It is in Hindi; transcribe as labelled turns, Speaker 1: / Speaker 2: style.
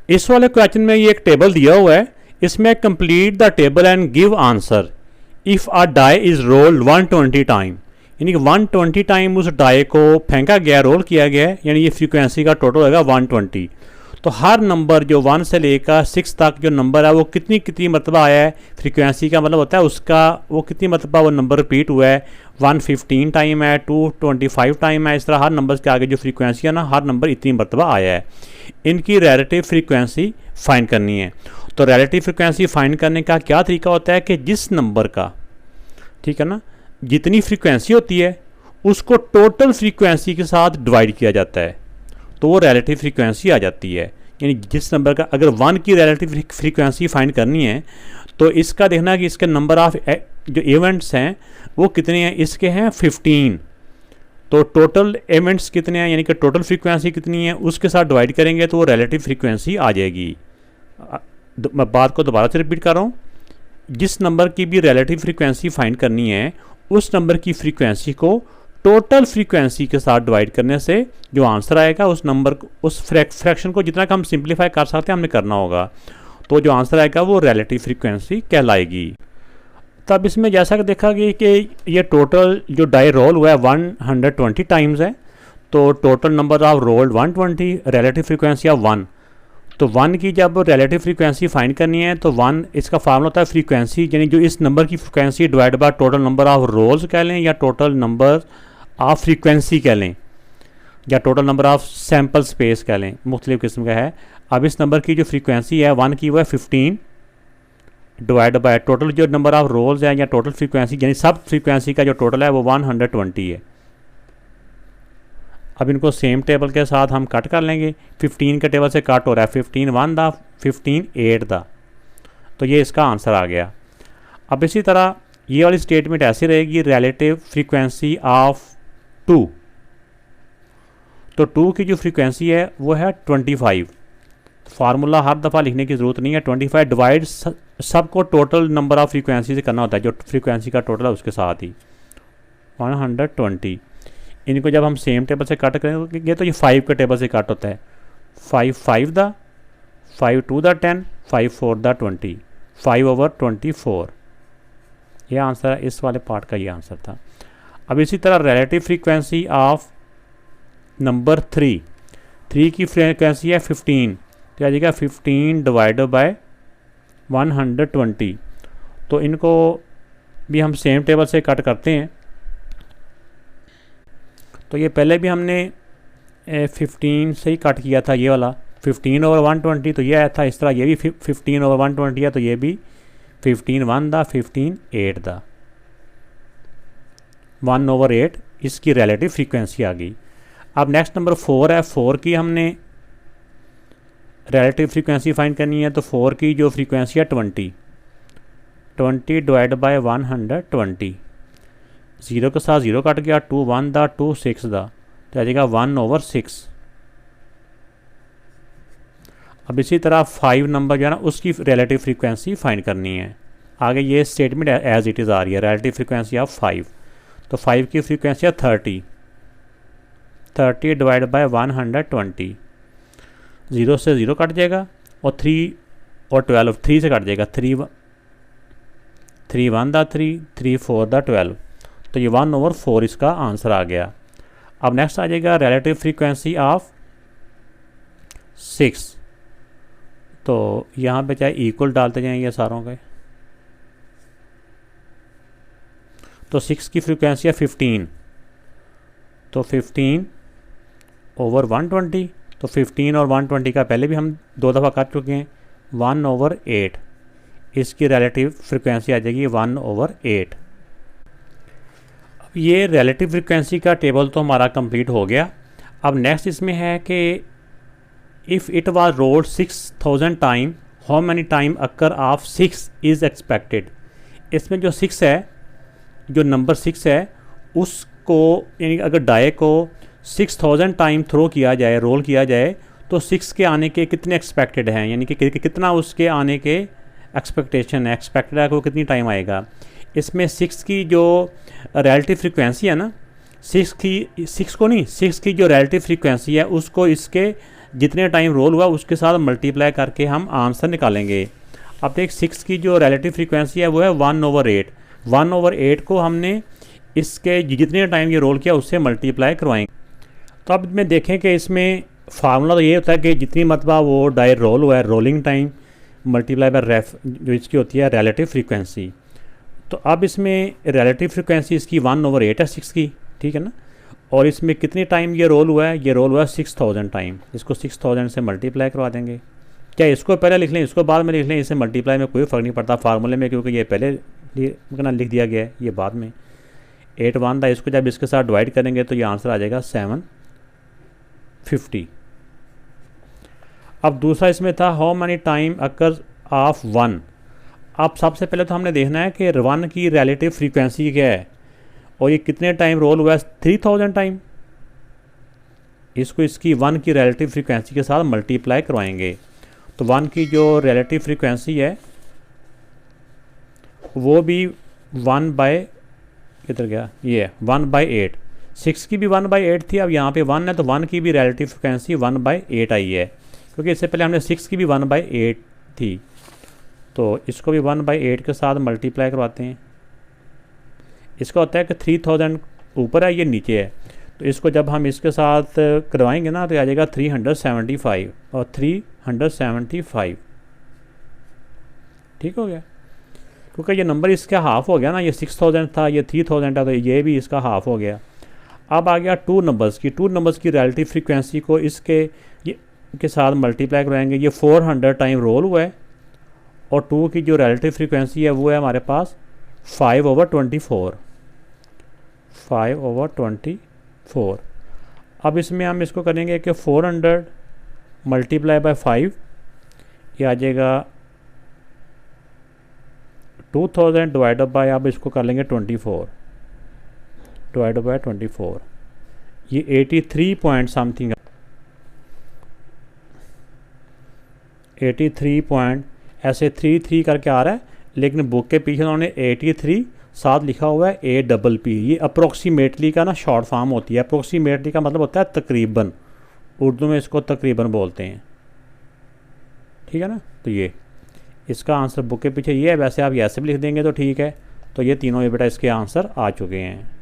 Speaker 1: इस वाले क्वेश्चन में ये एक टेबल दिया हुआ है, इसमें complete the table and give answer if a die is rolled 120 time, यानी कि 120 टाइम उस डाई को फेंका गया, रोल किया गया है, यानी ये फ्रीक्वेंसी का टोटल होगा 120। तो हर नंबर जो 1 से लेकर 6 तक जो नंबर है वो कितनी कितनी मरतबा आया है, फ्रीक्वेंसी का मतलब होता है उसका वो कितनी मरतबा वो नंबर रिपीट हुआ है। 115 टाइम है, 225 टाइम है, इस तरह हर नंबर के आगे जो फ्रीक्वेंसी है ना, हर नंबर इतनी मरतबा आया है। इनकी रिलेटिव फ्रीक्वेंसी फाइंड करनी है। तो रिलेटिव फ्रीक्वेंसी फाइंड करने का क्या तरीका होता है कि जिस नंबर का, ठीक है ना, जितनी फ्रीक्वेंसी होती है उसको टोटल फ्रीक्वेंसी के साथ डिवाइड किया जाता है, तो वो रिलेटिव फ्रीक्वेंसी आ जाती है। यानी जिस नंबर का अगर 1 की रिलेटिव फ्रीक्वेंसी फाइंड करनी है तो इसका देखना कि इसके नंबर ऑफ जो इवेंट्स हैं वो कितने हैं, इसके हैं 15, तो टोटल इवेंट्स कितने हैं यानी कि टोटल फ्रीक्वेंसी कितनी है उसके साथ डिवाइड करेंगे तो वो रिलेटिव फ्रीक्वेंसी आ जाएगी। मैं बात को दोबारा से रिपीट कर रहा हूँ, जिस नंबर की भी रिलेटिव फ्रीक्वेंसी फाइंड करनी है उस नंबर की फ्रीक्वेंसी को टोटल फ्रीक्वेंसी के साथ डिवाइड करने से जो आंसर आएगा उस नंबर उस फ्रैक्शन को जितना हम सिंप्लीफाई कर सकते हैं हमने करना होगा, तो जो आंसर आएगा वो रिलेटिव फ्रीक्वेंसी कहलाएगी। तब इसमें जैसा कि देखा गया कि ये टोटल जो डाई रोल हुआ है 120 टाइम्स है, तो total number of rolled 120, relative frequency of 1। तो 1 की जब रिलेटिव फ्रीक्वेंसी फाइंड करनी है तो 1 इसका फार्मूला होता है फ्रीक्वेंसी, यानी जो इस नंबर की frequency divide by total number of rolls कह लें या टोटल नंबर ऑफ फ्रीक्वेंसी कह लें या total number of sample space कह लें, मुख्तलिफ किस्म का है। अब इस नंबर की जो फ्रीक्वेंसी है 1 की वो है 15 डिवाइड बाय टोटल जो नंबर ऑफ रोल्स है या टोटल फ्रीक्वेंसी यानी सब फ्रीक्वेंसी का जो टोटल है वो 120 है। अब इनको सेम टेबल के साथ हम कट कर लेंगे, 15 के टेबल से कट हो रहा है 15 1 दा, 15 8 दा, तो ये इसका आंसर आ गया। अब इसी तरह ये वाली स्टेटमेंट ऐसी रहेगी, रिलेटिव फ्रीक्वेंसी ऑफ 2, तो 2 की जो फ्रीक्वेंसी है वो है 25। फार्मूला हर दफ़ा लिखने की ज़रूरत नहीं है, 25 डिवाइड सबको टोटल नंबर ऑफ फ्रीक्वेंसी से करना होता है, जो फ्रीक्वेंसी का टोटल है उसके साथ ही 120। इनको जब हम सेम टेबल से कट करेंगे तो ये 5 के टेबल से कट होता है, 5 5 दा, 5 2 दा 10, 5 4 दा 20, 5/24। ये आंसर है, इस वाले पार्ट का ये आंसर था। अब इसी तरह रिलेटिव फ्रीक्वेंसी ऑफ नंबर 3 की फ्रीक्वेंसी है 15, तो आ जाएगा 15 डिवाइडेड बाय 120। तो इनको भी हम सेम टेबल से कट करते हैं, तो ये पहले भी हमने 15 से ही कट किया था, ये वाला 15/120, तो ये आया था। इस तरह ये भी 15/120 है, तो ये भी 15 1 दा, 15 8 दा, 1/8 इसकी रिलेटिव फ्रीक्वेंसी आ गई। अब नेक्स्ट नंबर 4 है, 4 की हमने रिलेटिव फ्रीक्वेंसी फाइंड करनी है, तो 4 की जो फ्रीक्वेंसी है 20 डिवाइड बाय 120, 0 के साथ 0 कट गया, 2 1 दा, 2 6 दा, तो आ जाएगा 1/6। अब इसी तरह 5 नंबर जो है ना उसकी रिलेटिव फ्रीक्वेंसी फाइंड करनी है। आगे ये स्टेटमेंट एज इट इज़ आ रही है, रिलेटिव फ्रीक्वेंसी ऑफ 5, तो 5 की फ्रीक्वेंसी है 30 डिवाइड बाय 120, 0 से 0 कट जाएगा और 3 और 12, 3 से कट जाएगा, 3 1 दा 3, 3 4 दा 12, तो ये 1/4 इसका आंसर आ गया। अब नेक्स्ट आ जाएगा रिलेटिव फ्रीक्वेंसी ऑफ 6, तो यहाँ पे चाहे इक्वल डालते जाएं ये सारों के, तो 6 की फ्रीक्वेंसी है 15, तो 15/120, तो 15 और 120 का पहले भी हम 2 दफ़ा कर चुके हैं, 1/8 इसकी रिलेटिव फ्रीक्वेंसी आ जाएगी 1/8। अब ये रिलेटिव फ्रीक्वेंसी का टेबल तो हमारा कंप्लीट हो गया। अब नेक्स्ट इसमें है कि if it was rolled 6000 time how many time occur of 6 is expected. इसमें जो 6 है, जो नंबर 6 है उसको यानी अगर डाई को 6000 टाइम थ्रो किया जाए, रोल किया जाए, तो 6 के आने के कितने एक्सपेक्टेड हैं, यानी कि कितना उसके आने के एक्सपेक्टेशन है, एक्सपेक्टेड है कि वो कितनी टाइम आएगा। इसमें 6 की जो रिलेटिव फ्रीक्वेंसी है ना, 6 की जो रिलेटिव फ्रीक्वेंसी है उसको इसके जितने टाइम रोल हुआ उसके साथ मल्टीप्लाई करके हम आंसर निकालेंगे। अब देख 6 की जो रिलेटिव फ्रीक्वेंसी है वो है 1/8। 1/8 को हमने इसके जितने टाइम ये रोल किया उससे मल्टीप्लाई करवाएंगे। तो अब में देखें कि इसमें फार्मूला तो ये होता है कि जितनी मरतबा वो डाई रोल हुआ है, रोलिंग टाइम मल्टीप्लाई बाय रेफ जो इसकी होती है रिलेटिव फ्रीक्वेंसी। तो अब इसमें रिलेटिव फ्रीक्वेंसी इसकी 1/8 है 6 की, ठीक है ना। और इसमें कितनी टाइम ये रोल हुआ है, ये रोल हुआ है 6000 टाइम। इसको 6000 से मल्टीप्लाई करवा देंगे। क्या इसको पहले लिख लें, इसको बाद में लिख लें, इससे मल्टीप्लाई में कोई फ़र्क नहीं पड़ता फार्मूले में, क्योंकि ये पहले लिख दिया गया है, ये बाद में 8 था। इसको जब इसके साथ डिवाइड करेंगे तो ये आंसर आ जाएगा 750। अब दूसरा इसमें था how many time occurs of 1। अब सबसे पहले तो हमने देखना है कि 1 की रिलेटिव फ्रीक्वेंसी क्या है और ये कितने टाइम रोल हुआ है, 3000 टाइम। इसको इसकी 1 की रिलेटिव फ्रीक्वेंसी के साथ मल्टीप्लाई करवाएंगे। तो 1 की जो रिलेटिव फ्रीक्वेंसी है वो भी 1 बाय किधर गया, ये 1/8। 6 की भी 1/8 थी, अब यहाँ पे 1 है तो 1 की भी रिलेटिव फ्रीक्वेंसी 1/8 आई है, क्योंकि इससे पहले हमने 6 की भी 1/8 थी। तो इसको भी 1/8 के साथ मल्टीप्लाई करवाते हैं। इसका होता है कि 3000 ऊपर है, ये नीचे है, तो इसको जब हम इसके साथ करवाएंगे ना तो आ जाएगा 375 और 375। ठीक हो गया, क्योंकि ये नंबर इसका हाफ़ हो गया ना, ये 6000 था, ये 3000 था, तो ये भी इसका हाफ़ हो गया। अब आ गया 2 नंबर्स की। 2 नंबर्स की रिलेटिव फ्रीक्वेंसी को इसके ये के साथ मल्टीप्लाई कराएंगे। ये 400 टाइम रोल हुआ है और 2 की जो रिलेटिव फ्रीक्वेंसी है वो है हमारे पास 5/24। 5/24। अब इसमें हम इसको करेंगे कि 400 मल्टीप्लाई बाय 5, ये आ जाएगा 2000 डिवाइडेड बाय, अब इसको कर लेंगे 24 डिवाइडेड बाय 24, ये 83 पॉइंट समथिंग, 83 पॉइंट ऐसे 33 करके आ रहा है, लेकिन बुक के पीछे उन्होंने 83 साथ लिखा हुआ है APP। ये अप्रोक्सीमेटली का ना शॉर्ट फॉर्म होती है। अप्रोक्सीमेटली का मतलब होता है तकरीबन, उर्दू में इसको तकरीबन बोलते हैं, ठीक है ना। तो ये इसका आंसर बुक के पीछे ये है। वैसे आप ऐसे भी लिख देंगे तो ठीक है। तो ये तीनों ये बेटा इसके आंसर आ चुके हैं।